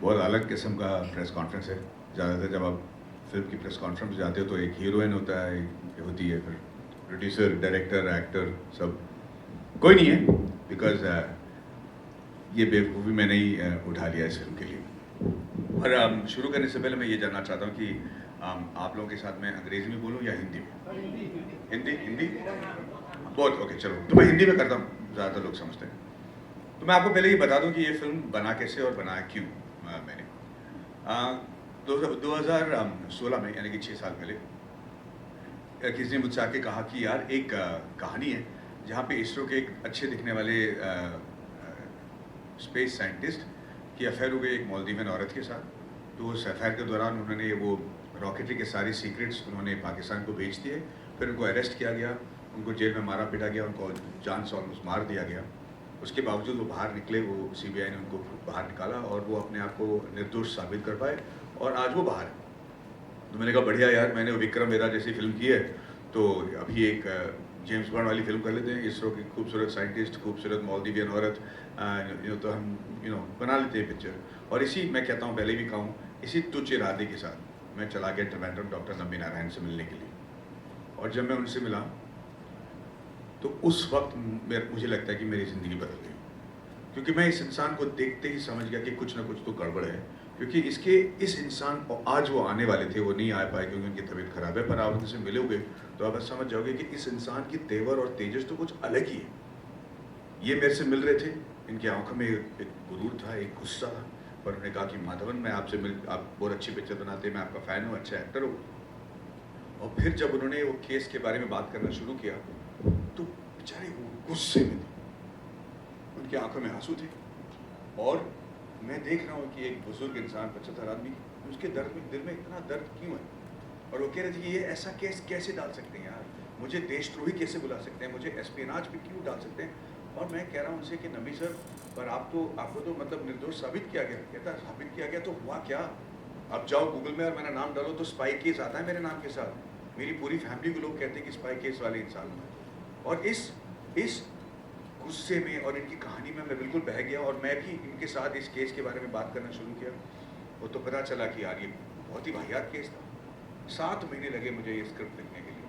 बहुत अलग किस्म का प्रेस कॉन्फ्रेंस है। ज़्यादातर जब आप फिल्म की प्रेस कॉन्फ्रेंस जाते हो तो एक हीरोइन होता है, एक होती है, फिर प्रोड्यूसर, डायरेक्टर, एक्टर, सब कोई नहीं है, बिकॉज ये बेवकूफ़ी मैंने ही उठा लिया इस फिल्म के लिए। और शुरू करने से पहले मैं ये जानना चाहता हूँ कि आप लोगों के साथ मैं अंग्रेज़ी में बोलूँ या हिंदी में? हिंदी हिंदी बहुत ओके, चलो तो मैं हिंदी में करता हूँ, ज़्यादातर लोग समझते हैं। तो मैं आपको पहले ये बता दूं कि ये फिल्म बना कैसे और बनाया क्यों मैंने। 2016 में, यानी कि 6 साल पहले, किसी ने मुझसे आके कहा कि यार एक कहानी है जहाँ पे इसरो के एक अच्छे दिखने वाले स्पेस साइंटिस्ट की अफेयर हो गई एक मालदीवियन औरत के साथ। तो उस अफेयर के दौरान उन्होंने वो रॉकेटरी के सारे सीक्रेट्स उन्होंने पाकिस्तान को भेज दिए। फिर उनको अरेस्ट किया गया, उनको जेल में मारा पीटा गया, उनको जान से ऑलमोस्ट मार दिया गया। उसके बावजूद वो बाहर निकले, वो सीबीआई ने उनको बाहर निकाला और वो अपने आप को निर्दोष साबित कर पाए और आज वो बाहर है। तो मैंने कहा बढ़िया यार, मैंने विक्रम वेदा जैसी फिल्म की है, तो अभी एक जेम्स बॉन्ड वाली फिल्म कर लेते हैं। इसरो की खूबसूरत साइंटिस्ट, खूबसूरत मालदीवियन औरत, तो हम बना लेते हैं पिक्चर। और इसी, मैं कहता हूँ, पहले भी कहूँ, इसी तुच्छ इरादे के साथ मैं चला गया ट्रिवेंड्रम डॉक्टर नंबी नारायण से मिलने के लिए। और जब मैं उनसे मिला तो उस वक्त मुझे लगता है कि मेरी ज़िंदगी बदल गई, क्योंकि मैं इस इंसान को देखते ही समझ गया कि कुछ ना कुछ तो गड़बड़ है। क्योंकि इस इंसान को आज वो आने वाले थे, वो नहीं आ पाए क्योंकि उनकी तबीयत खराब है, पर आप उनसे मिलोगे तो आप समझ जाओगे कि इस इंसान की तेवर और तेजस तो कुछ अलग ही है। ये मेरे से मिल रहे थे, इनकी आंखों में एक गुरूर था, एक गुस्सा था, पर उन्होंने कहा कि माधवन, मैं आपसे आप बहुत अच्छी पिक्चर बनाते हैं, मैं आपका फ़ैन हूँ, अच्छा एक्टर हो। और फिर जब उन्होंने वो केस के बारे में बात करना शुरू किया तो बेचारे वो गुस्से में थे, उनकी आंखों में आंसू थे। और मैं देख रहा हूँ कि एक बुजुर्ग इंसान, 75 आदमी, उसके दिल में इतना दर्द क्यों है। और वो कह रहे थे कि ये ऐसा केस कैसे डाल सकते हैं यार, मुझे देशद्रोही कैसे बुला सकते हैं, मुझे एस्पिनाज पे क्यों डाल सकते हैं। और मैं कह रहा हूँ उनसे कि नबी सर, पर आपको तो मतलब निर्दोष साबित किया गया। कहता साबित किया गया तो हुआ क्या? अब जाओ गूगल में और मेरा नाम डालो तो स्पाई केस आता है मेरे नाम के साथ। मेरी पूरी फैमिली को लोग कहते हैं कि स्पाई केस वाले इंसान हूँ। और इस गुस्से में और इनकी कहानी में मैं बिल्कुल बह गया और मैं भी इनके साथ इस केस के बारे में बात करना शुरू किया। वो तो पता चला कि यार ये बहुत ही वाहियात केस था। 7 महीने लगे मुझे ये स्क्रिप्ट लिखने के लिए।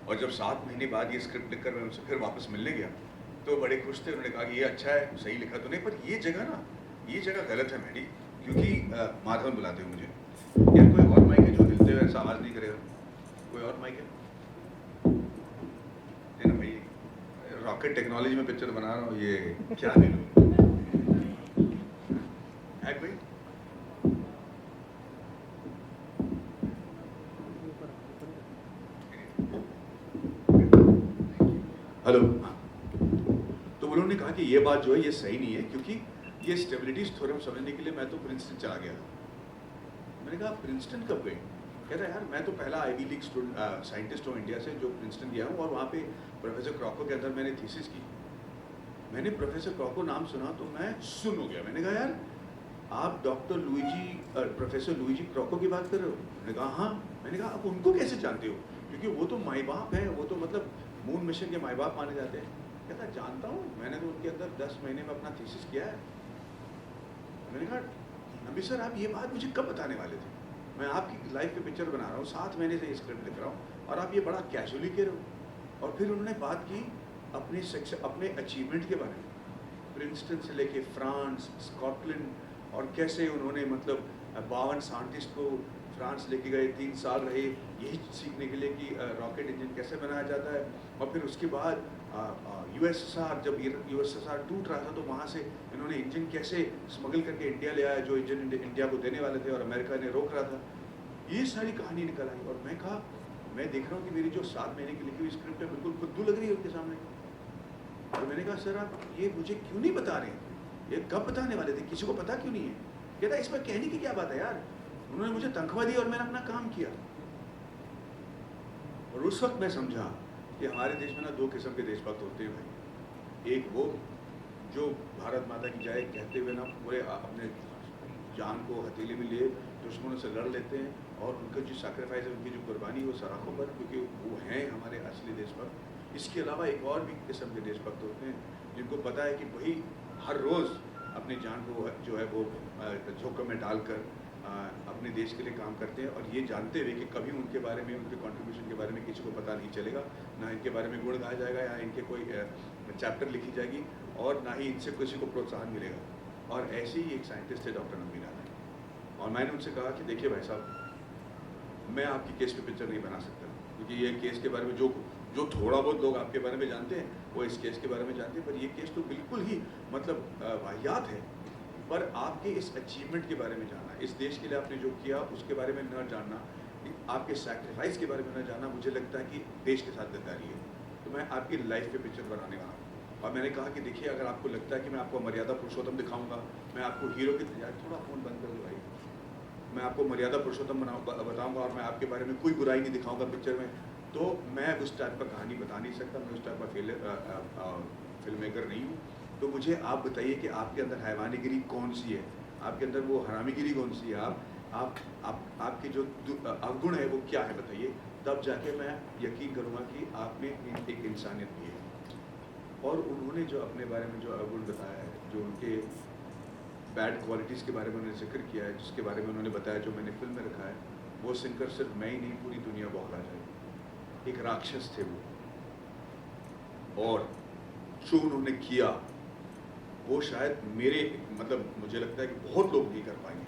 और जब 7 महीने बाद ये स्क्रिप्ट लिखकर मैं उनसे फिर वापस मिलने गया तो बड़े खुश थे। उन्होंने कहा कि ये अच्छा है, सही लिखा तो नहीं, पर ये जगह गलत है मैडी, क्योंकि माधवन बुलाते हो मुझे। यार कोई और माइक है जो हिलते हुए ऐसा आवाज़ नहीं करेगा? कोई और माइक है? नहीं ना भाई, रॉकेट टेक्नोलॉजी में पिक्चर बना रहा हूँ, ये क्या ले लूँ है कोई? हेलो। तो उन्होंने कहा कि ये बात जो है ये सही नहीं है, क्योंकि ये स्टेबिलिटी थ्योरम समझने के लिए मैं तो प्रिंसटन चला गया था। मैंने कहा प्रिंसटन कब गए? कहता यार मैं तो पहला आईवी लीग स्टूडेंट साइंटिस्ट हूँ इंडिया से जो प्रिंसटन गया हूँ, और वहाँ पे प्रोफेसर क्रॉको के अंदर मैंने थीसिस की। मैंने प्रोफेसर क्रॉको नाम सुना तो मैं सुन हो गया। मैंने कहा यार आप प्रोफेसर लुईजी क्रॉको की बात कर रहे हो? मैंने कहा हाँ। मैंने कहा आप उनको कैसे जानते हो, क्योंकि वो तो माई बाप है, वो तो मतलब मून मिशन के माई बाप माने जाते हैं। कहता जानता हूँ, मैंने तो उनके अंदर 10 महीने में अपना थीसिस किया है। मैंने कहा नबी सर आप ये बात मुझे कब बताने वाले थे? मैं आपकी लाइफ पे पिक्चर बना रहा हूँ, 7 महीने से स्क्रिप्ट लिख रहा हूँ और आप ये बड़ा कैजुअली कह रहे हो। और फिर उन्होंने बात की अपने अचीवमेंट के बारे में, प्रिंसटन से लेके फ्रांस, स्कॉटलैंड, और कैसे उन्होंने मतलब 52 साइंटिस्ट को फ्रांस लेके गए, 3 साल रहे यही सीखने के लिए कि रॉकेट इंजन कैसे बनाया जाता है। और फिर उसके बाद यूएसएसआर, जब यूएसएसआर टूट रहा था तो वहाँ से इन्होंने इंजन कैसे स्मगल करके इंडिया ले आया, जो इंजन इंडिया को देने वाले थे और अमेरिका ने रोक रहा था। ये सारी कहानी निकल आई और मैं कहा, मैं देख रहा हूँ कि मेरी जो 7 महीने की लिखी हुई स्क्रिप्ट है बिल्कुल खुद्दू लग रही है उनके सामने। और मैंने कहा सर आप ये मुझे क्यों नहीं बता रहे, ये कब बताने वाले थे, किसी को पता क्यों नहीं है? कहता इसमें कहने की क्या बात है यार, उन्होंने मुझे तनख्वाह दी और मैंने अपना काम किया। और उस वक्त मैं समझा कि हमारे देश में ना 2 किस्म के देशभक्त होते हैं भाई। एक वो जो भारत माता की जय कहते हुए ना पूरे अपने जान को हथेली में लिए दुश्मनों से लड़ लेते हैं, और उनका जो सैक्रिफाइस है, उनकी जो कुर्बानी वो सराखों पर, क्योंकि वो हैं हमारे असली देशभक्त। इसके अलावा एक और भी किस्म के देशभक्त होते हैं जिनको पता है कि वही हर रोज़ अपनी जान को जो है वो जोखिम में डालकर अपने देश के लिए काम करते हैं, और ये जानते हुए कि कभी उनके बारे में, उनके कंट्रीब्यूशन के बारे में किसी को पता नहीं चलेगा, ना इनके बारे में गुण गाया जाएगा या इनके कोई चैप्टर लिखी जाएगी, और ना ही इनसे किसी को प्रोत्साहन मिलेगा। और ऐसे ही एक साइंटिस्ट थे डॉक्टर नंबी नारायण, और मैंने उनसे कहा कि देखिए भाई साहब, मैं आपकी केस पे पिक्चर नहीं बना सकता, क्योंकि ये केस के बारे में जो थोड़ा बहुत लोग आपके बारे में जानते हैं वो इस केस के बारे में जानते हैं, पर ये केस तो बिल्कुल ही मतलब वाहियात है। पर आपके इस अचीवमेंट के बारे में जानना, इस देश के लिए आपने जो किया उसके बारे में न जानना, आपके सैक्रिफाइस के बारे में न जानना, मुझे लगता है कि देश के साथ गद्दारी है। तो मैं आपकी लाइफ पे पिक्चर बनाने वाला हूँ। और मैंने कहा कि देखिए, अगर आपको लगता है कि मैं आपको मर्यादा पुरुषोत्तम दिखाऊंगा, मैं आपको हीरो की यार थोड़ा फ़ोन बंद कर दो भाई, मैं आपको मर्यादा पुरुषोत्तम बताऊंगा और मैं आपके बारे में कोई बुराई नहीं दिखाऊंगा पिक्चर में, तो मैं उस टाइप का कहानी बता नहीं सकता, मैं उस टाइप का फिल्म मेकर नहीं हूँ। तो मुझे आप बताइए कि आपके अंदर हैवानीगिरी कौन सी है, आपके अंदर वो हरामीगिरी कौन सी है, आपके जो अवगुण है वो क्या है, बताइए, तब जाके मैं यकीन करूँगा कि आप में एक इंसानियत भी है। और उन्होंने जो अपने बारे में जो अवगुण बताया है, जो उनके बैड क्वालिटीज़ के बारे में उन्होंने जिक्र किया है, जिसके बारे में उन्होंने बताया, जो मैंने फिल्म में रखा है, वो सुनकर सिर्फ मैं ही नहीं, पूरी दुनिया बौखला जाएगी। एक राक्षस थे वो, और जो उन्होंने किया वो शायद मेरे मतलब मुझे लगता है कि बहुत लोग नहीं कर पाएंगे।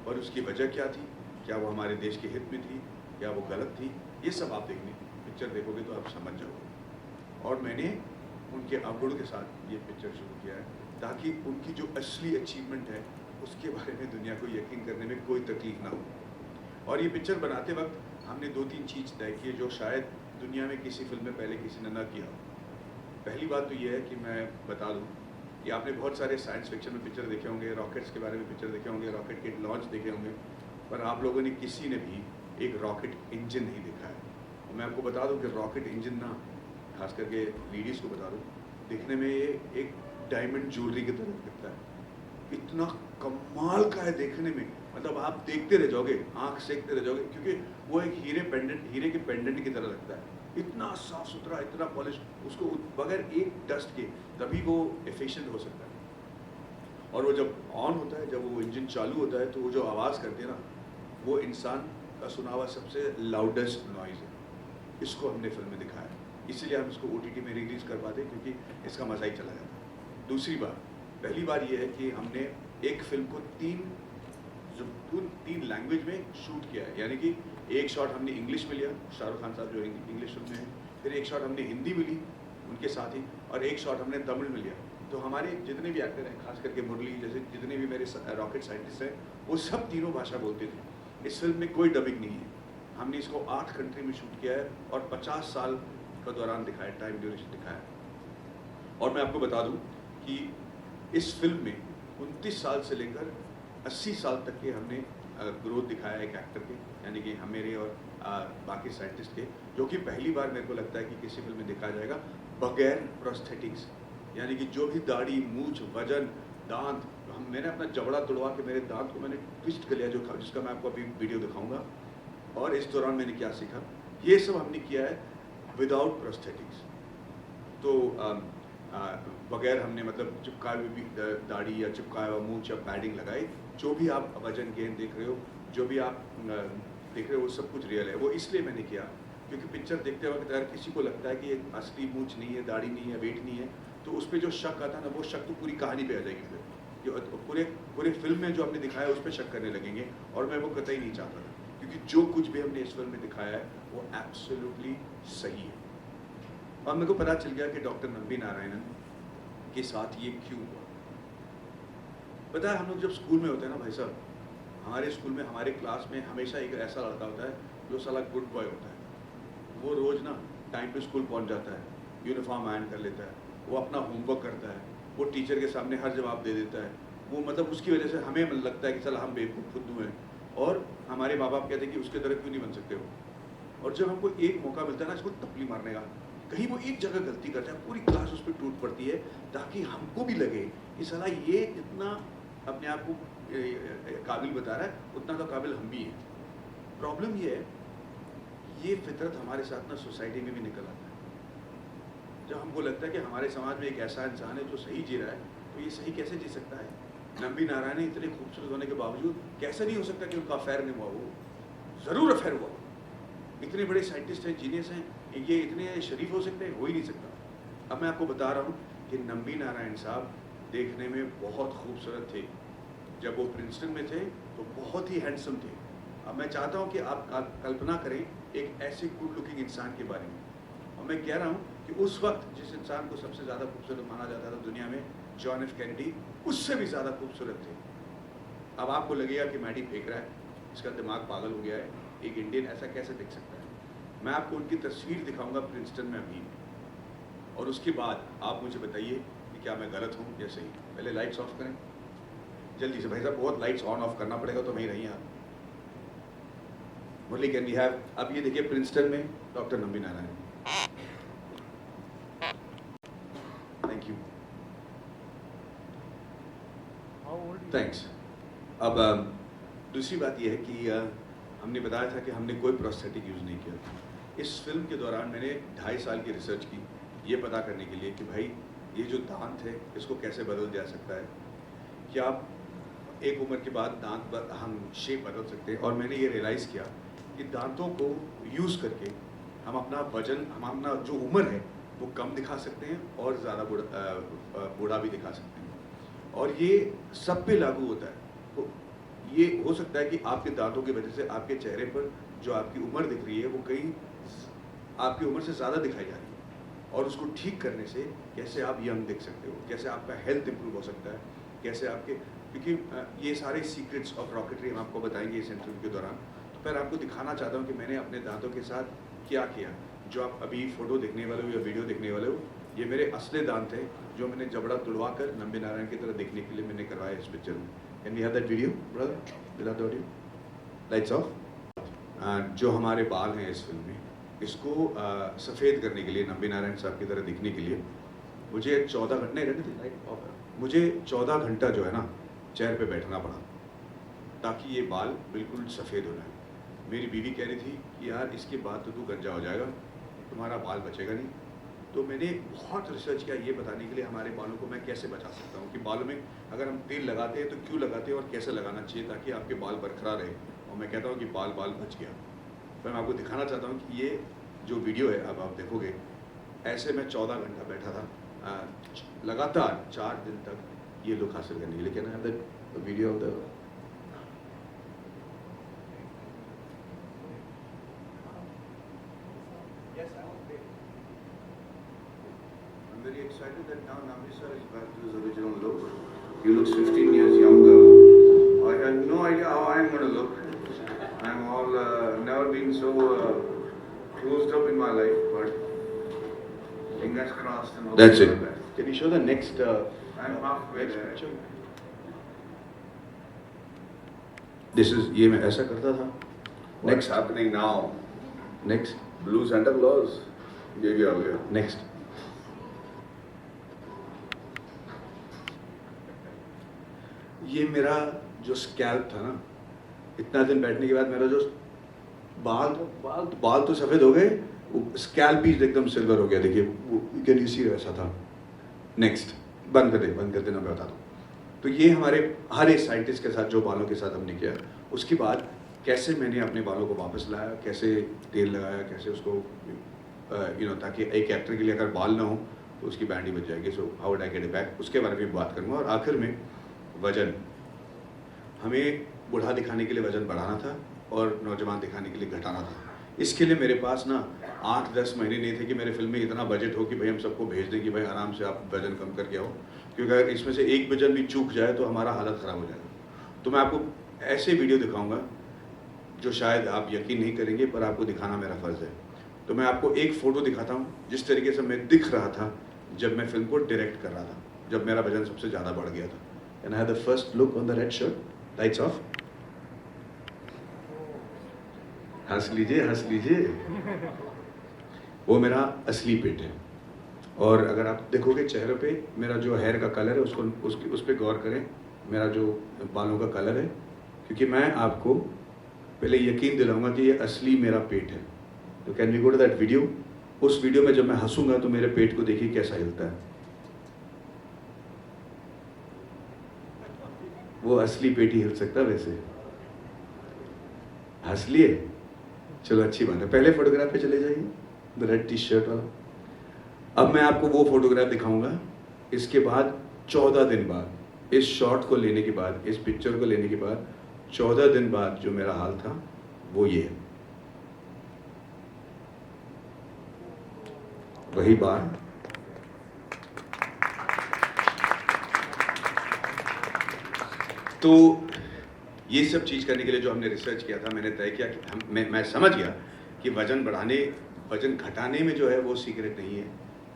और उसकी वजह क्या थी, क्या वो हमारे देश के हित में थी, क्या वो गलत थी, ये सब आप देखने पिक्चर देखोगे तो आप समझ जाओगे। और मैंने उनके अवगुण के साथ ये पिक्चर शुरू किया है, ताकि उनकी जो असली अचीवमेंट है उसके बारे में दुनिया को यकीन करने में कोई तकलीफ ना हो। और ये पिक्चर बनाते वक्त हमने 2-3 चीज़ तय की जो शायद दुनिया में किसी फिल्म में पहले किसी ने ना किया। पहली बात तो ये है कि मैं बता दूं कि आपने बहुत सारे साइंस फिक्शन में पिक्चर देखे होंगे, रॉकेट्स के बारे में पिक्चर देखे होंगे, रॉकेट के लॉन्च देखे होंगे, पर आप लोगों ने किसी ने भी एक रॉकेट इंजन नहीं देखा है। और मैं आपको बता दूं कि रॉकेट इंजन ना, खास करके लेडीज़ को बता दूं, दिखने में ये एक डायमंड ज्वेलरी की तरह दिखता है, इतना कमाल का है देखने में, मतलब आप देखते रह जाओगे, आंख सेकते रह जाओगे, क्योंकि वो एक हीरे के पेंडेंट की तरह लगता है, इतना साफ सुथरा, इतना पॉलिश, उसको बगैर एक डस्ट के तभी वो एफिशिएंट हो सकता है। और वो जब ऑन होता है, जब वो इंजन चालू होता है, तो वो जो आवाज़ करते हैं ना, वो इंसान का सुना हुआ सबसे लाउडेस्ट नॉइज़ है। इसको हमने फिल्म में दिखाया, इसीलिए हम इसको OTT में रिलीज़ कर पाते, क्योंकि इसका मज़ा ही चला जाता है। दूसरी बात, पहली बार ये है कि हमने एक फिल्म को तीन लैंग्वेज में शूट किया है, यानी कि एक शॉट हमने इंग्लिश में लिया, शाहरुख खान साहब जो इंग्लिश फिल्म में है, फिर एक शॉट हमने हिंदी में ली उनके साथ ही, और एक शॉट हमने तमिल में लिया। तो हमारे जितने भी एक्टर हैं, खास करके मुरली जैसे जितने भी मेरे रॉकेट साइंटिस्ट हैं, वो सब तीनों भाषा बोलते थे। इस फिल्म में कोई डबिंग नहीं है, हमने इसको 8 कंट्री में शूट किया है और 50 साल का दौरान दिखाया, टाइम ड्यूरेशन दिखाया। और मैं आपको बता दूँ कि इस फिल्म में 29 साल से लेकर 80 साल तक के हमने ग्रोथ दिखाया एक एक्टर के, यानी कि हम मेरे और बाकी साइंटिस्ट के, जो कि पहली बार मेरे को लगता है कि किसी फिल्म में दिखाया जाएगा बगैर प्रोस्थेटिक्स, यानी कि जो भी दाढ़ी, मूंछ, वजन, दांत, मैंने अपना जबड़ा तोड़वा के मेरे दांत को मैंने ट्विस्ट कर लिया, जिसका मैं आपको अभी वीडियो दिखाऊंगा। और इस दौरान मैंने क्या सीखा, ये सब हमने किया है विदाउट प्रोस्थेटिक्स। तो बगैर हमने मतलब चिपकाए हुए भी दाढ़ी या चिपकाया हुआ मूंछ या पैडिंग लगाई, जो भी आप वजन गेन देख रहे हो, जो भी आप देख रहे हो, वो सब कुछ रियल है। वो इसलिए मैंने किया क्योंकि पिक्चर देखते वक्त अगर किसी को लगता है कि ये असली मूंछ नहीं है, दाढ़ी नहीं है, वेट नहीं है, तो उस पर जो शक आता है ना, वो शक तो पूरी कहानी पे आ जाएगी, फिर पूरे फिल्म में जो हमने दिखाया उस पर शक करने लगेंगे, और मैं वो कतई नहीं चाहता था, क्योंकि जो कुछ भी हमने इस फिल्म में दिखाया है वो एब्सोल्युटली सही है। और मेरे को पता चल गया कि डॉक्टर नंबी नारायणन के साथ ये क्यों हुआ। पता है, हम लोग जब स्कूल में होते हैं ना भाई साहब, हमारे स्कूल में, हमारे क्लास में हमेशा एक ऐसा लड़का होता है जो साला गुड बॉय होता है। वो रोज़ ना टाइम पे स्कूल पहुंच जाता है, यूनिफॉर्म आयरन कर लेता है, वो अपना होमवर्क करता है, वो टीचर के सामने हर जवाब दे देता है। वो मतलब उसकी वजह से हमें लगता है कि चल हम बेवकूफ़ फुद्दू हैं, और हमारे माँ बाप कहते हैं कि उसके तरह क्यों नहीं बन सकते हो। और जब हमको एक मौका मिलता है ना इसको टपली मारने का, कहीं वो एक जगह गलती करता है, पूरी क्लास उस पर टूट पड़ती है, ताकि हमको भी लगे कि साला ये जितना अपने आप को काबिल बता रहा है, उतना तो काबिल हम भी हैं। प्रॉब्लम ये है, ये फितरत हमारे साथ ना सोसाइटी में भी निकल आता है। जब हमको लगता है कि हमारे समाज में एक ऐसा इंसान है जो सही जी रहा है, तो ये सही कैसे जी सकता है? नंबी नारायण इतने खूबसूरत होने के बावजूद कैसे नहीं हो सकता कि उनका अफेयर नहीं हुआ? वो ज़रूर अफेयर हुआ। इतने बड़े साइंटिस्ट हैं, जीनियस हैं, ये इतने शरीफ हो सकते हैं? हो ही नहीं सकता। अब मैं आपको बता रहा हूँ कि नंबी नारायण साहब देखने में बहुत खूबसूरत थे। जब वो प्रिंसटन में थे तो बहुत ही हैंडसम थे। अब मैं चाहता हूँ कि आप कल्पना करें एक ऐसे गुड लुकिंग इंसान के बारे में, और मैं कह रहा हूँ कि उस वक्त जिस इंसान को सबसे ज़्यादा खूबसूरत माना जाता था दुनिया में, जॉन एफ कैनेडी, उससे भी ज़्यादा खूबसूरत थे। अब आपको लगेगा कि मैडी फेंक रहा है, इसका दिमाग पागल हो गया है, एक इंडियन ऐसा कैसे दिख सकता है? मैं आपको उनकी तस्वीर दिखाऊंगा प्रिंसटन में अभी, और उसके बाद आप मुझे बताइए कि क्या मैं गलत हूँ या सही। पहले लाइट्स ऑफ करें जल्दी से भाई साहब, बहुत लाइट्स ऑन ऑफ करना पड़ेगा तो वहीं रही आप। मुरली कैन वी हैव, अब ये देखिए प्रिंसटन में doctor Nambi Narayan. Thank you, thanks. अब दूसरी बात यह है कि हमने बताया था कि हमने कोई प्रोस्थेटिक यूज़ नहीं किया। इस फिल्म के दौरान मैंने 2.5 साल की रिसर्च की, ये पता करने के लिए कि भाई ये जो दांत है इसको कैसे बदल जा सकता है, कि आप एक उम्र के बाद दांत हम शेप बदल सकते हैं। और मैंने ये रियलाइज़ किया कि दांतों को यूज़ करके हम अपना वजन, हम अपना जो उम्र है वो कम दिखा सकते हैं और ज़्यादा बूढ़ा भी दिखा सकते हैं, और ये सब पे लागू होता है। तो ये हो सकता है कि आपके दांतों की वजह से आपके चेहरे पर जो आपकी उम्र दिख रही है वो कहीं आपकी उम्र से ज़्यादा दिखाई जा रही है, और उसको ठीक करने से कैसे आप यंग दिख सकते हो, कैसे आपका हेल्थ इंप्रूव हो सकता है, कैसे आपके, क्योंकि ये सारे सीक्रेट्स ऑफ रॉकेटरी हम आपको बताएंगे इस इंटरव्यू के दौरान। तो फिर आपको दिखाना चाहता हूँ कि मैंने अपने दांतों के साथ क्या किया। जो आप अभी फ़ोटो देखने वाले हो या वीडियो देखने वाले हो, ये मेरे असली दांत हैं जो मैंने जबड़ा तुड़वा कर नंबी नारायण की तरह देखने के लिए मैंने करवाया इस पिक्चर में। Can we have that video brother, without audio, lights off. जो हमारे बाल हैं इस फिल्म में, इसको सफ़ेद करने के लिए, नंबी नारायण साहब की तरह दिखने के लिए मुझे 14 घंटे लाइट ऑफ, मुझे 14 घंटा जो है ना चेयर पे बैठना पड़ा ताकि ये बाल बिल्कुल सफ़ेद हो जाए। मेरी बीवी कह रही थी कि यार इसके बाद तो तू गंजा हो जाएगा, तुम्हारा बाल बचेगा नहीं। तो मैंने बहुत रिसर्च किया ये बताने के लिए हमारे बालों को मैं कैसे बचा सकता हूँ, कि बालों में अगर हम तेल लगाते हैं तो क्यों लगाते हैं और कैसे लगाना चाहिए ताकि आपके बाल बरकरार रहे। और मैं कहता हूँ कि बाल बच गया। तो मैं आपको दिखाना चाहता हूँ कि ये जो वीडियो है अब आप देखोगे, ऐसे मैं 14 घंटा बैठा था लगातार 4 दिन तक ये लुक हासिल करने के लिए। Can I have that video of the, very excited that now Nambi sir is back to his original look. He looks 15 years younger. I had no idea how I am going to look. I'm all never been so closed up in my life, but fingers crossed and all. That's it. Can you show the next? I'm halfway there. Picture? This is ये मैं ऐसा करता था. What's happening now? Next. Blue Santa Claus. ये क्या हो गया? Next. ये मेरा जो स्कैल्प था ना, इतना दिन बैठने के बाद मेरा जो बाल तो सफ़ेद हो गए, स्कैल्प भी एकदम सिल्वर हो गया। देखिए वो कैन यू सी वैसा था। नेक्स्ट, बंद कर देना, मैं बता दूँ। तो ये हमारे हर एक साइंटिस्ट के साथ जो बालों के साथ हमने किया, उसके बाद कैसे मैंने अपने बालों को वापस लाया, कैसे तेल लगाया, कैसे उसको ताकि एक एक्टर के लिए अगर बाल ना हो तो उसकी बैंड ही बच जाएगी। So how would I get it back, उसके बारे में बात करूँगा। और आखिर में वज़न, हमें बूढ़ा दिखाने के लिए वज़न बढ़ाना था और नौजवान दिखाने के लिए घटाना था। इसके लिए मेरे पास ना 8-10 महीने नहीं थे कि मेरे फिल्म में इतना बजट हो कि भाई हम सबको भेज दें कि भाई आराम से आप वज़न कम करके आओ, क्योंकि अगर इसमें से एक वज़न भी चूक जाए तो हमारा हालत ख़राब हो जाएगा। तो मैं आपको ऐसे वीडियो दिखाऊंगा जो शायद आप यकीन नहीं करेंगे, पर आपको दिखाना मेरा फ़र्ज़ है। तो मैं आपको एक फ़ोटो दिखाता हूँ जिस तरीके से मैं दिख रहा था जब मैं फिल्म को डायरेक्ट कर रहा था, जब मेरा वज़न सबसे ज़्यादा बढ़ गया था। And I have the first look on the red shirt. Lights off. हंस लीजिए। वो मेरा असली पेट है। और अगर आप देखोगे चेहरे पे मेरा जो हेयर का कलर है उस पर गौर करें, मेरा जो बालों का कलर है, क्योंकि मैं आपको पहले यकीन दिलाऊंगा कि ये असली मेरा पेट है। तो can we go to that video. उस वीडियो में जब मैं हंसूंगा तो मेरे पेट को देखिए कैसा हिलता है। वो असली पेट ही हिल सकता वैसे। हंस लिए? चलो अच्छी बात है। पहले फोटोग्राफ पे चले जाइए, द रेड टी शर्ट वाला। अब मैं आपको वो फोटोग्राफ दिखाऊंगा। इसके बाद 14 दिन बाद, इस शॉट को लेने के बाद, इस पिक्चर को लेने के बाद 14 दिन बाद जो मेरा हाल था वो ये है। वही बात। तो ये सब चीज़ करने के लिए जो हमने रिसर्च किया था, मैंने तय किया कि मैं समझ गया कि वजन घटाने में जो है वो सीक्रेट नहीं है।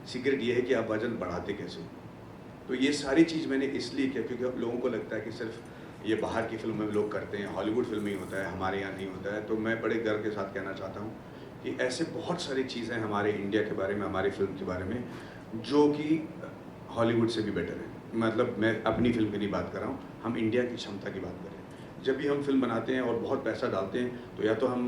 सीक्रेट ये है कि आप वजन बढ़ाते कैसे। तो ये सारी चीज़ मैंने इसलिए किया क्योंकि अब लोगों को लगता है कि सिर्फ ये बाहर की फिल्मों में लोग करते हैं, हॉलीवुड फिल्म में ही होता है, हमारे यहाँ नहीं होता है। तो मैं बड़े गर्व के साथ कहना चाहता हूँ कि ऐसे बहुत सारी चीज़ें हमारे इंडिया के बारे में, हमारी फिल्म के बारे में, जो कि हॉलीवुड से भी बेटर है। मतलब मैं अपनी फिल्म की नहीं बात कर रहा हूँ, हम इंडिया की क्षमता की बात कर रहे हैं। जब भी हम फिल्म बनाते हैं और बहुत पैसा डालते हैं तो या तो हम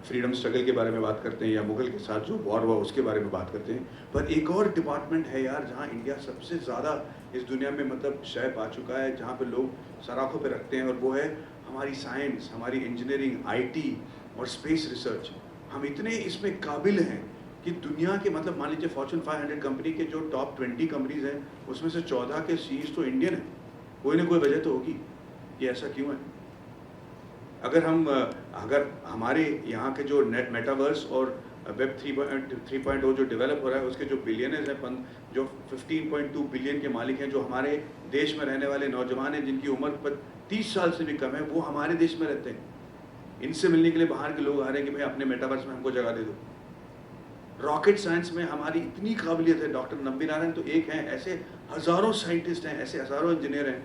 फ्रीडम स्ट्रगल के बारे में बात करते हैं या मुगल के साथ जो वॉर हुआ उसके बारे में बात करते हैं। पर एक और डिपार्टमेंट है यार जहाँ इंडिया सबसे ज़्यादा इस दुनिया में मतलब शय पा चुका है, जहाँ पे लोग सराखों पे रखते हैं, और वो है हमारी साइंस, हमारी इंजीनियरिंग, IT और स्पेस रिसर्च। हम इतने इसमें काबिल हैं कि दुनिया के मतलब मान लीजिए फॉर्चून 500 कंपनी के जो टॉप 20 कंपनीज हैं उसमें से 14 के सीईओ तो इंडियन है। कोई ना कोई वजह तो होगी कि ऐसा क्यों है। अगर हमारे यहाँ के जो नेट मेटावर्स और वेब 3.0 जो डेवलप हो रहा है उसके जो बिलियनर्स हैं, जो 15.2 बिलियन के मालिक हैं, जो हमारे देश में रहने वाले नौजवान हैं जिनकी उम्र 30 साल से भी कम है, वो हमारे देश में रहते हैं। इनसे मिलने के लिए बाहर के लोग आ रहे हैं कि भाई अपने मेटावर्स में हमको जगह दे दो। रॉकेट साइंस में हमारी इतनी काबिलियत है। डॉक्टर नंबी नारायण तो एक हैं, ऐसे हज़ारों साइंटिस्ट हैं, ऐसे हज़ारों इंजीनियर हैं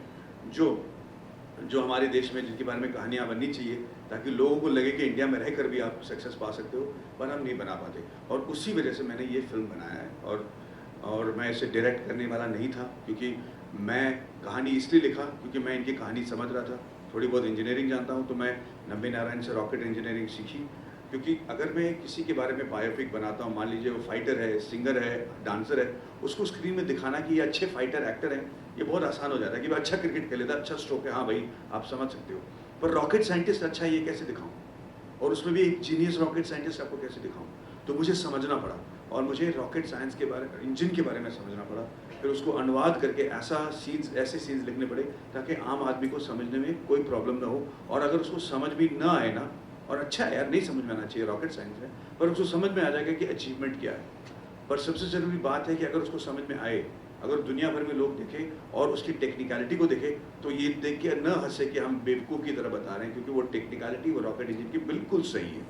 जो हमारे देश में, जिनके बारे में कहानियाँ बननी चाहिए ताकि लोगों को लगे कि इंडिया में रहकर भी आप सक्सेस पा सकते हो, पर हम नहीं बना पाते। और उसी वजह से मैंने ये फिल्म बनाया है। और मैं इसे डायरेक्ट करने वाला नहीं था क्योंकि मैं कहानी इसलिए लिखा क्योंकि मैं इनकी कहानी समझ रहा था। थोड़ी बहुत इंजीनियरिंग जानता हूँ तो मैं नंबी नारायण से रॉकेट इंजीनियरिंग सीखी। क्योंकि अगर मैं किसी के बारे में बायोपिक बनाता हूँ, मान लीजिए वो फाइटर है, सिंगर है, डांसर है, उसको स्क्रीन में दिखाना कि ये अच्छे फाइटर एक्टर हैं, ये बहुत आसान हो जाता है कि भाई अच्छा क्रिकेट खेले था, अच्छा स्ट्रोक है, हाँ भाई आप समझ सकते हो। पर रॉकेट साइंटिस्ट अच्छा है ये कैसे दिखाऊँ, और उसमें भी एक जीनियस रॉकेट साइंटिस्ट आपको कैसे दिखाऊँ। तो मुझे समझना पड़ा और मुझे रॉकेट साइंस के बारे में, इंजन के बारे में समझना पड़ा। फिर उसको अनुवाद करके ऐसे सीन्स लिखने पड़े ताकि आम आदमी को समझने में कोई प्रॉब्लम ना हो। और अगर उसको समझ भी ना आए ना, और अच्छा है यार, नहीं समझ में आना चाहिए रॉकेट साइंस है, पर उसको समझ में आ जाएगा कि अचीवमेंट क्या है। पर सबसे ज़रूरी बात है कि अगर उसको समझ में आए, अगर दुनिया भर में लोग देखें और उसकी टेक्निकलिटी को देखें, तो ये देख के न हंसे कि हम बेवकूफ़ की तरह बता रहे हैं, क्योंकि वो टेक्निकलिटी वो रॉकेट इंजन की बिल्कुल सही है।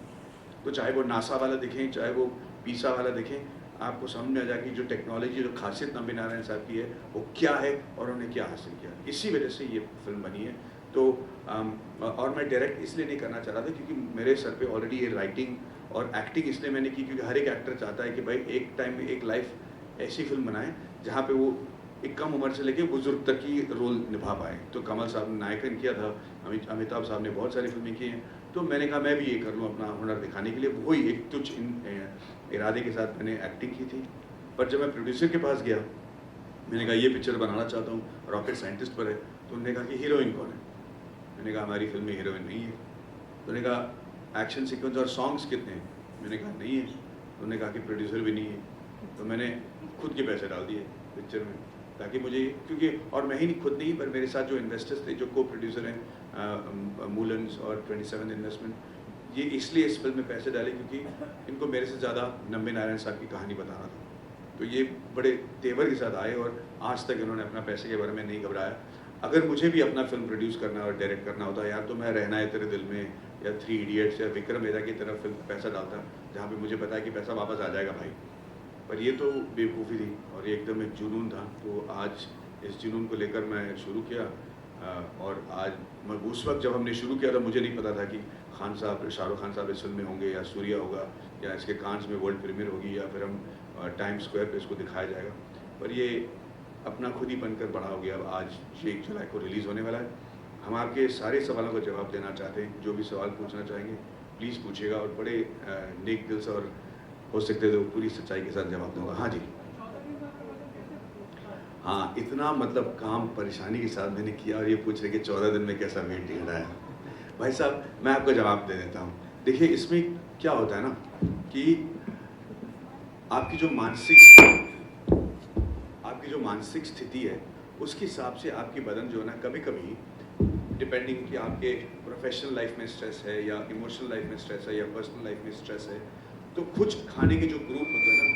तो चाहे वो नासा वाला दिखें, चाहे वो पीसा वाला दिखें, आपको समझ में आ जाए कि जो टेक्नोलॉजी, जो खासियत नंबी नारायण साहब की है वो क्या है और उन्होंने क्या हासिल किया। इसी वजह से ये फिल्म बनी है। तो और मैं डायरेक्ट इसलिए नहीं करना चाह रहा था क्योंकि मेरे सर पे ऑलरेडी ये राइटिंग और एक्टिंग इसलिए मैंने की क्योंकि हर एक एक्टर चाहता है कि भाई एक टाइम में एक लाइफ ऐसी फिल्म बनाए जहाँ पे वो एक कम उम्र से लेके बुजुर्ग तक की रोल निभा पाए। तो कमल साहब ने नायकन किया था, अमिताभ साहब ने बहुत सारी फिल्में की हैं। तो मैंने कहा मैं भी ये कर लूँ अपना हुनर दिखाने के लिए। वही एक तुच्छ इरादे के साथ मैंने एक्टिंग की थी। पर जब मैं प्रोड्यूसर के पास गया, मैंने कहा ये पिक्चर बनाना चाहता हूँ, रॉकेट साइंटिस्ट पर है। तो उन्होंने कहा कि हीरोइन कौन है। मैंने कहा हमारी फिल्म में हीरोइन नहीं है। तो उन्होंने कहा एक्शन सीक्वेंस और सॉन्ग्स कितने हैं। मैंने कहा नहीं है। तो उन्होंने कहा कि प्रोड्यूसर भी नहीं है। तो मैंने खुद के पैसे डाल दिए पिक्चर में, ताकि मुझे, क्योंकि और मैं ही नहीं, खुद नहीं, पर मेरे साथ जो इन्वेस्टर्स थे, जो को प्रोड्यूसर हैं मूलन्स और 27 इन्वेस्टमेंट, ये इसलिए इस फिल्म में पैसे डाले क्योंकि इनको मेरे से ज़्यादा नंबी नारायण साहब की कहानी बताना था। तो ये बड़े तेवर के साथ आए और आज तक इन्होंने अपना पैसे के बारे में नहीं घबराया। अगर मुझे भी अपना फिल्म प्रोड्यूस करना और डायरेक्ट करना होता यार, तो मैं रहना है तेरे दिल में या 3 इडियट्स या विक्रम वेदा की तरफ फिल्म पैसा डालता, जहाँ पे मुझे पता है कि पैसा वापस आ जाएगा भाई। पर ये तो बेवकूफ़ी थी और ये एकदम एक जुनून था। तो आज इस जुनून को लेकर मैं शुरू किया। और आज मैं, उस वक्त जब हमने शुरू किया था मुझे नहीं पता था कि खान साहब, शाहरुख खान साहब इस फिल्म में होंगे, या सूर्या होगा, या इसके कांस में वर्ल्ड प्रीमियर होगी, या फिर हम टाइम्स स्क्वायर पे इसको दिखाया जाएगा। पर ये अपना खुद ही बनकर बड़ा हो गया। अब आज 1 जुलाई को रिलीज़ होने वाला है। हम आपके सारे सवालों का जवाब देना चाहते हैं। जो भी सवाल पूछना चाहेंगे प्लीज़ पूछिएगा, और बड़े नेक दिल से, और हो सकते तो पूरी सच्चाई के साथ जवाब दूंगा। हाँ जी, हाँ, इतना मतलब काम परेशानी के साथ मैंने किया और ये पूछ रहे कि 14 दिन में कैसा वेट घटा है। भाई साहब, मैं आपको जवाब दे देता हूँ। देखिए, इसमें क्या होता है ना कि आपकी जो मानसिक स्थिति है, उसके हिसाब से आपकी बदन जो है ना, कभी-कभी डिपेंडिंग कि आपके प्रोफेशनल लाइफ में स्ट्रेस है या इमोशनल लाइफ में स्ट्रेस है या पर्सनल लाइफ में स्ट्रेस है, तो कुछ खाने के जो ग्रुप होते हैं ना,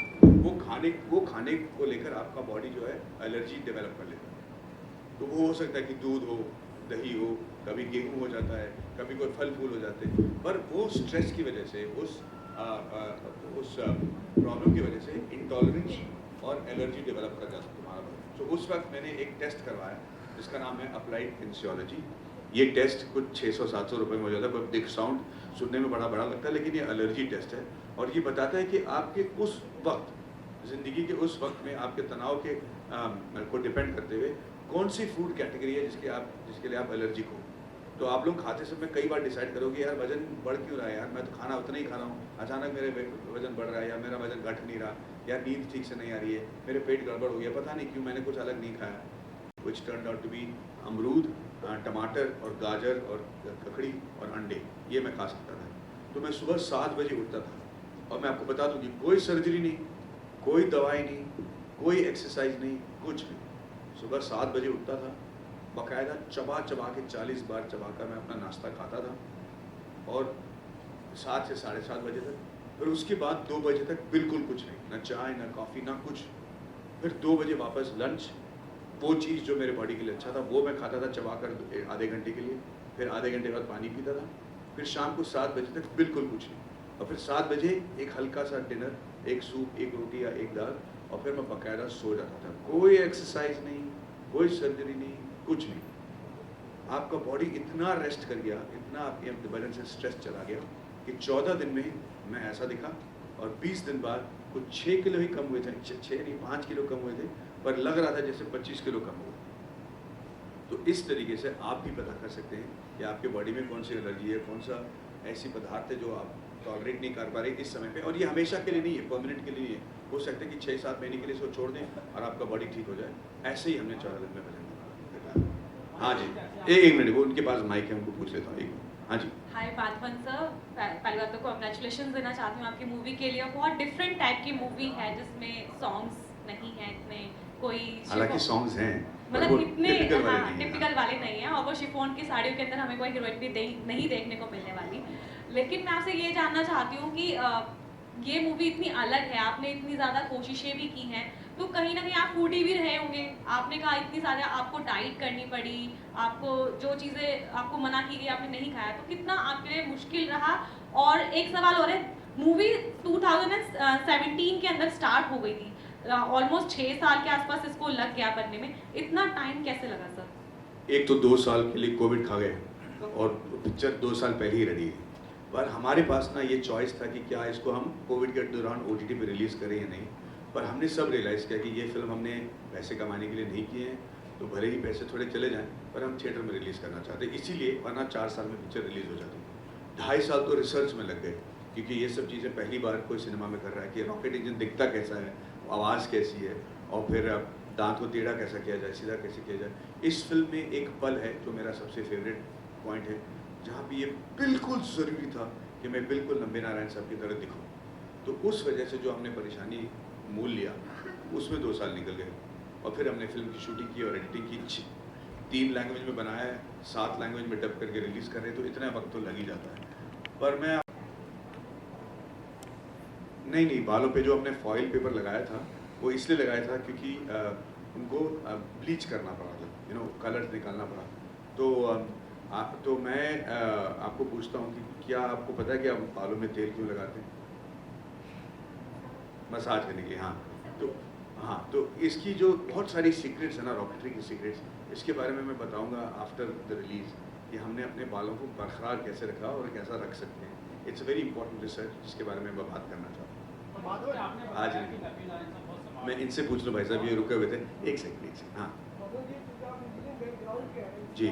वो खाने को लेकर आपका बॉडी जो है एलर्जी डेवलप कर लेता है। तो वो हो सकता है कि दूध हो, दही हो, कभी गेहूँ हो जाता है, कभी कोई फल-फूल हो जाते हैं। पर वो स्ट्रेस की वजह से, उस प्रॉब्लम की वजह से इंटॉलरेंस और एलर्जी डेवलप कर जाता है तुम्हारा बॉडी। तो उस वक्त मैंने एक टेस्ट करवाया जिसका नाम है अप्लाइड किनेसियोलॉजी। ये टेस्ट कुछ 600-700 रुपए में हो जाता है, पर देख साउंड सुनने में बड़ा लगता है, लेकिन ये एलर्जी टेस्ट है और ये बताता है कि आपके उस वक्त, ज़िंदगी के उस वक्त में आपके तनाव के को डिपेंड करते हुए कौन सी फूड कैटेगरी है जिसके लिए आप एलर्जिक हो। तो आप लोग खाते समय कई बार डिसाइड करोगे, यार वजन बढ़ क्यों रहा है, यार मैं तो खाना उतना ही खा रहा हूँ, अचानक मेरे वजन बढ़ रहा है या मेरा वजन घट नहीं रहा, या नींद ठीक से नहीं आ रही है, मेरे पेट गड़बड़ हो गया, पता नहीं क्यों मैंने कुछ अलग नहीं खाया। Which turn out to be अमरूद, टमाटर और गाजर और ककड़ी और अंडे, ये मैं खा सकता था। तो मैं सुबह 7 बजे उठता था और मैं आपको बता दूँ कि कोई सर्जरी नहीं, कोई दवाई नहीं, कोई एक्सरसाइज नहीं, कुछ नहीं। सुबह 7 बजे उठता था, बाकायदा चबा के 40 बार चबाकर मैं अपना नाश्ता खाता था और 7 से 7:30 बजे तक। फिर उसके बाद 2 बजे तक बिल्कुल कुछ नहीं, ना चाय, ना कॉफ़ी, ना कुछ। फिर 2 बजे वापस लंच, वो चीज़ जो मेरे बॉडी के लिए अच्छा था वो मैं खाता था चबाकर आधे घंटे के लिए। फिर आधे घंटे बाद पानी पीता था। फिर शाम को 7 बजे तक बिल्कुल कुछ नहीं और फिर 7 बजे एक हल्का सा डिनर, एक सूप, एक रोटी या एक दाल, और फिर मैं बाकायदा सो जाता था। कोई एक्सरसाइज नहीं, कोई सर्जरी नहीं, कुछ नहीं। आपका बॉडी इतना रेस्ट कर गया, इतना आपके बदन से स्ट्रेस चला गया कि 14 दिन में मैं ऐसा दिखा और 20 दिन बाद कुछ 6 किलो ही कम हुए थे, 6 नहीं 5 किलो कम हुए थे, पर लग रहा था जैसे 25 किलो कम हुआ। तो इस तरीके से आप भी पता कर सकते हैं कि आपके बॉडी में कौन सी एलर्जी है, कौन सा ऐसी पदार्थ है जो आप टॉलरेट नहीं कर पा रहे इस समय पे। और ये हमेशा के लिए नहीं है, परमानेंट के लिए नहीं है। हो सकता है कि 6-7 महीने के लिए इसको छोड़ दें और आपका बॉडी ठीक हो जाए। ऐसे ही हमने 14 दिन में वजन घटाया। हाँ जी, एक मिनट, वो उनके पास माइक है, उनको पूछ लेता हूँ। एक मिनट। हाँ जी। हाय पाथवन सर, पहली बात तो कॉन्ग्रेचुलेशन देना चाहती हूँ आपकी मूवी के लिए। बहुत डिफरेंट टाइप की मूवी है जिसमें सॉन्ग्स नहीं है इतने, कोई हालांकि सॉन्ग्स हैं मतलब इतने टिपिकल वाले नहीं है, और वो शिफॉन की साड़ियों के अंदर हमें कोई हीरोइन भी नहीं देखने को मिलने वाली। लेकिन मैं आपसे ये जानना चाहती हूँ कि ये मूवी इतनी अलग है, आपने इतनी ज़्यादा कोशिशें भी की हैं, तो कहीं ना कहीं आप फूडी भी रहे होंगे। आपने कहा इतनी सारी आपको डाइट करनी पड़ी, आपको जो चीज़ें आपको मना की गई आपने नहीं खाया, तो कितना आपके लिए मुश्किल रहा। और एक सवाल और है, मूवी 2017 के अंदर स्टार्ट हो गई थी, ऑलमोस्ट 6 साल के आसपास इसको लग गया बनने में, इतना टाइम कैसे लगा सर? एक तो 2 साल के लिए कोविड खा गए और पिक्चर 2 साल पहले ही रेडी है। पर हमारे पास ना ये चॉइस था कि क्या इसको हम कोविड के दौरान OTT पे रिलीज़ करें या नहीं। पर हमने सब रियलाइज़ किया कि ये फिल्म हमने पैसे कमाने के लिए नहीं किए हैं, तो भले ही पैसे थोड़े चले जाएं, पर हम थिएटर में रिलीज़ करना चाहते हैं। इसीलिए वरना 4 साल में पिक्चर रिलीज़ हो जाती। 2.5 साल तो रिसर्च में लग गए, क्योंकि ये सब चीज़ें पहली बार कोई सिनेमा में कर रहा है कि रॉकेट इंजन दिखता कैसा है, आवाज़ कैसी है, और फिर दांत को टेढ़ा कैसा किया जाए, सीधा कैसे किया जाए। इस फिल्म में एक पल है जो मेरा सबसे फेवरेट पॉइंट है, जहाँ पे ये बिल्कुल ज़रूरी था कि मैं बिल्कुल लंबे नारायण साहब की तरह दिखूँ। तो उस वजह से जो हमने परेशानी मोल लिया, उसमें 2 साल निकल गए और फिर हमने फिल्म की शूटिंग की और एडिटिंग की। 3 लैंग्वेज में बनाया है, 7 लैंग्वेज में डब करके रिलीज़ कर रहे हैं, तो इतना वक्त तो लग ही जाता है। पर मैं नहीं, बालों पे जो हमने फॉइल पेपर लगाया था, वो इसलिए लगाया था क्योंकि उनको ब्लीच करना पड़ा था, कलर्स निकालना पड़ा। तो मैं आपको पूछता हूँ कि क्या आपको पता है कि आप बालों में तेल क्यों लगाते हैं? मसाज करने के लिए। हाँ, तो इसकी जो बहुत सारी सीक्रेट्स है ना, रॉकेटरी की सीक्रेट्स, इसके बारे में मैं बताऊँगा आफ्टर द रिलीज़ कि हमने अपने बालों को बरकरार कैसे रखा और कैसा रख सकते हैं। इट्स वेरी इंपॉर्टेंट रिसर्च जिसके बारे में मैं बात करना चाहता हूँ। आज नहीं, मैं इनसे पूछ लूँ भाई साहब, ये रुके हुए थे। एक सेकंड। हाँ जी।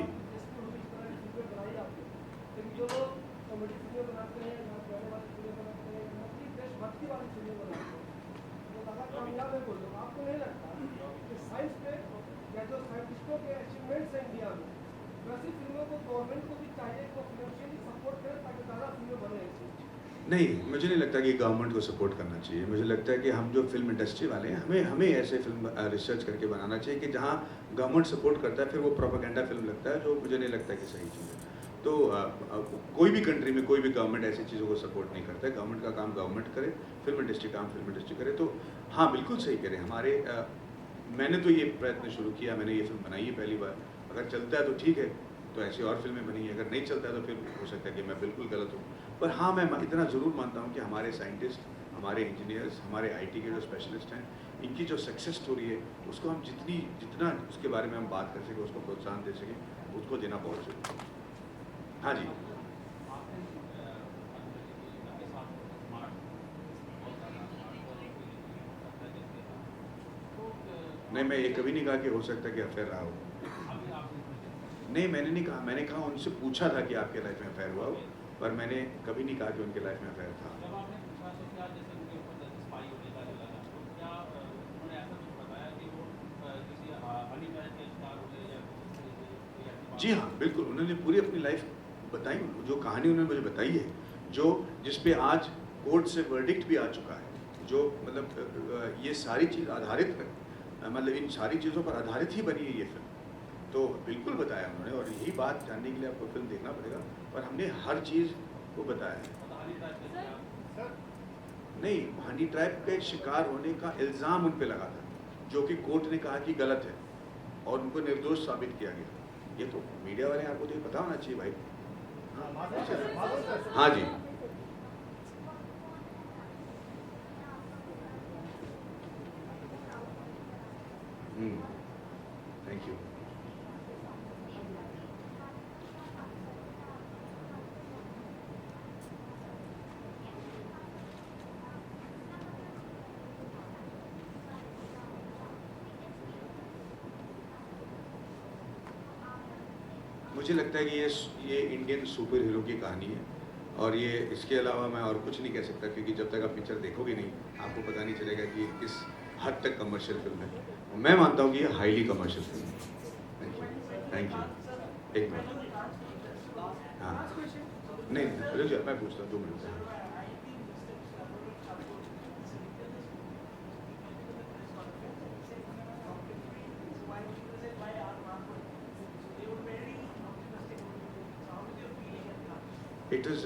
नहीं, मुझे नहीं लगता कि गवर्नमेंट को सपोर्ट करना चाहिए। मुझे लगता है कि हम जो फ़िल्म इंडस्ट्री वाले हैं, हमें हमें ऐसे फ़िल्म रिसर्च करके बनाना चाहिए कि जहाँ गवर्नमेंट सपोर्ट करता है, फिर वो प्रोपेगेंडा फ़िल्म लगता है, जो मुझे नहीं लगता कि सही चीज़ है। तो कोई भी कंट्री में कोई भी गवर्नमेंट ऐसी चीज़ों को सपोर्ट नहीं करता है। गवर्नमेंट का काम गवर्नमेंट करे, फ़िल्म इंडस्ट्री काम फ़िल्म इंडस्ट्री करे। तो हाँ, बिल्कुल सही कह रहे हैं। मैंने तो ये प्रयत्न शुरू किया, मैंने ये फ़िल्म बनाई है पहली बार। अगर चलता है तो ठीक है, तो ऐसी और फ़िल्में बनी हैं। अगर नहीं चलता है तो फिर हो सकता है कि मैं बिल्कुल गलत हूँ। पर हाँ, मैं इतना ज़रूर मानता हूँ कि हमारे साइंटिस्ट, हमारे इंजीनियर्स, हमारे आईटी के जो स्पेशलिस्ट हैं, इनकी जो सक्सेस स्टोरी है, उसको हम जितना उसके बारे में हम बात कर सकें, उसको प्रोत्साहन दे सकें, उसको देना बहुत ज़रूरी है। हाँ जी। नहीं, मैं ये कभी नहीं कहा कि हो सकता है कि अफेयर रहा हो। नहीं, मैंने नहीं कहा। मैंने कहा उनसे पूछा था कि आपके लाइफ में अफेयर हुआ हो, पर मैंने कभी नहीं कहा कि उनके लाइफ में अफेयर था। जी हाँ, बिल्कुल, उन्होंने पूरी अपनी लाइफ़ बताई, जो कहानी उन्होंने मुझे बताई है, जिस पे आज कोर्ट से वर्डिक्ट भी आ चुका है, जो मतलब ये सारी चीज़ आधारित है, मतलब इन सारी चीज़ों पर आधारित ही बनी है ये फ़िल्म। तो बिल्कुल बताया उन्होंने, और यही बात जानने के लिए आपको फ़िल्म देखना पड़ेगा, और हमने हर चीज़ को बताया है। नहीं, हनी ट्रैप के शिकार होने का इल्ज़ाम उन पे लगा था, जो कि कोर्ट ने कहा कि गलत है, और उनको निर्दोष साबित किया गया। ये तो मीडिया वाले, आपको तो ये पता होना चाहिए भाई। हाँ जी। Thank you. मुझे लगता है कि ये इंडियन सुपर हीरो की कहानी है, और ये इसके अलावा मैं और कुछ नहीं कह सकता, क्योंकि जब तक आप पिक्चर देखोगे नहीं, आपको पता नहीं चलेगा कि किस हद तक कमर्शियल फिल्म है। मैं मानता हूँ कि ये हाईली कमर्शियल फिल्म है। Thank you, thank you. एक मिनट। हाँ, नहीं रुक जाओ, मैं पूछता हूँ, 2 मिनट से। It was,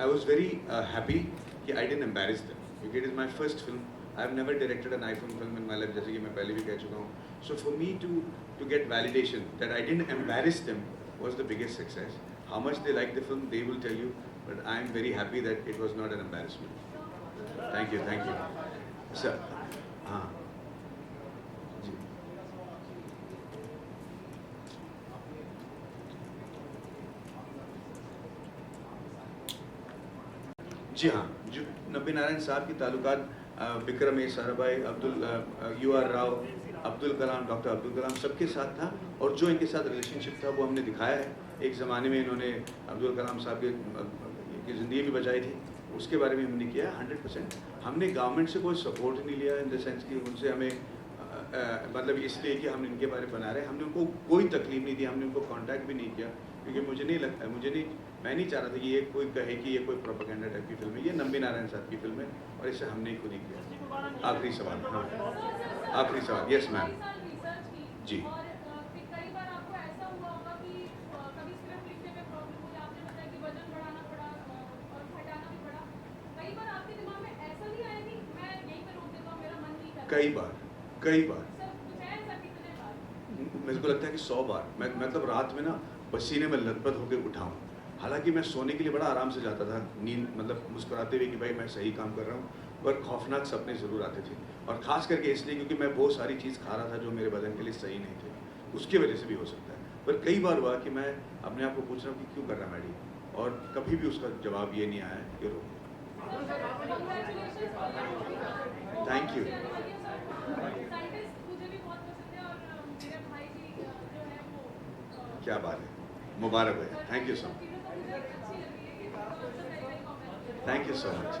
I was very happy कि I didn't embarrass them, because it is my first film. I've never directed an iPhone film in my life, जैसे कि मैं पहले भी कह चुका हूँ. So for me to get validation that I didn't embarrass them was the biggest success. How much they like the film, they will tell you, but I'm very happy that it was not an embarrassment. Thank you, thank you. Sir, हाँ जी. जी हाँ, जो नब्बे नारायण साहब की ताल्लुकात विक्रम ए Sarabhai, UR Rao, Abdul Kalam, doctor Abdul Kalam सबके साथ था, और जो इनके साथ रिलेशनशिप था वो हमने दिखाया है। एक ज़माने में इन्होंने अब्दुल कलाम साहब की ज़िंदगी भी बचाई थी, उसके बारे में हमने किया 100%। हमने गवर्नमेंट से कोई सपोर्ट नहीं लिया, इन द सेंस कि उनसे हमें मतलब इसलिए कि हम इनके बारे में बना रहे हैं, हमने उनको कोई तकलीफ नहीं दी, हमने उनको कांटेक्ट भी नहीं किया, क्योंकि मैं नहीं चाह रहा था कि ये कोई कहे कि ये कोई प्रोपेगेंडा टाइप की फिल्म है। ये नंबी नारायण साहब की फिल्म है, और इसे हमने खुद ही किया। आखिरी सवाल, हाँ, आखिरी सवाल, यस मैम। जी। कई बार, कई बार, मेरे को लगता है कि 100 बार। मैं मतलब रात में ना पसीने में लथपथ होकर उठा हूँ। हालांकि मैं सोने के लिए बड़ा आराम से जाता था, नींद मतलब मुस्कुराते हुए कि भाई मैं सही काम कर रहा हूँ, पर खौफनाक सपने ज़रूर आते थे, और ख़ास करके इसलिए क्योंकि मैं बहुत सारी चीज़ खा रहा था जो मेरे बदन के लिए सही नहीं थे, उसकी वजह से भी हो सकता है। पर कई बार हुआ कि मैं अपने आप को पूछ रहा हूँ कि क्यों कर रहा मैडी, और कभी भी उसका जवाब ये नहीं आया कि रोक। Thank you. क्या बात है, मुबारक है, thank you so much, thank you so much.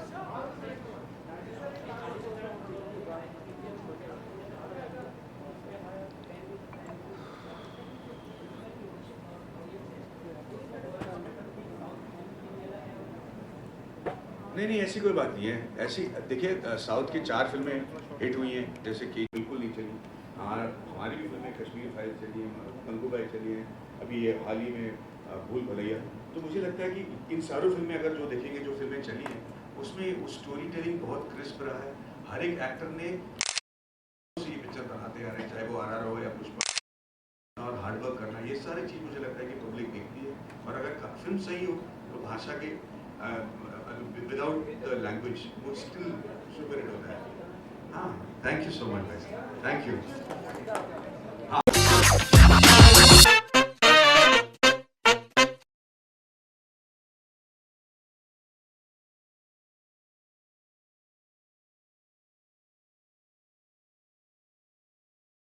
नहीं, नहीं, ऐसी कोई बात नहीं है। ऐसी देखिए साउथ की 4 फ़िल्में हिट हुई हैं, जैसे कि बिल्कुल नहीं चली। हमारी भी फ़िल्में कश्मीर फाइल्स चली हैं, गंगूबाई चली हैं, अभी ये हाल ही में भूल भुलैया। तो मुझे लगता है कि इन सारों फ़िल्में अगर जो देखेंगे, जो फ़िल्में चली हैं, उसमें वो स्टोरी टेलिंग बहुत क्रिस्प रहा है। हर एक एक्टर ने से ये पिक्चर बनाते आ रहे हैं, चाहे वो आरआर हो या पुष्पा और हार्ड वर्क करना, ये सारी चीज़ मुझे लगता है कि पब्लिक देखती है। और अगर फ़िल्म सही हो, तो भाषा के विदाउट द लैंग्वेज वो स्टिल सुपर हिट होता है। हाँ, thank you so much guys, thank you.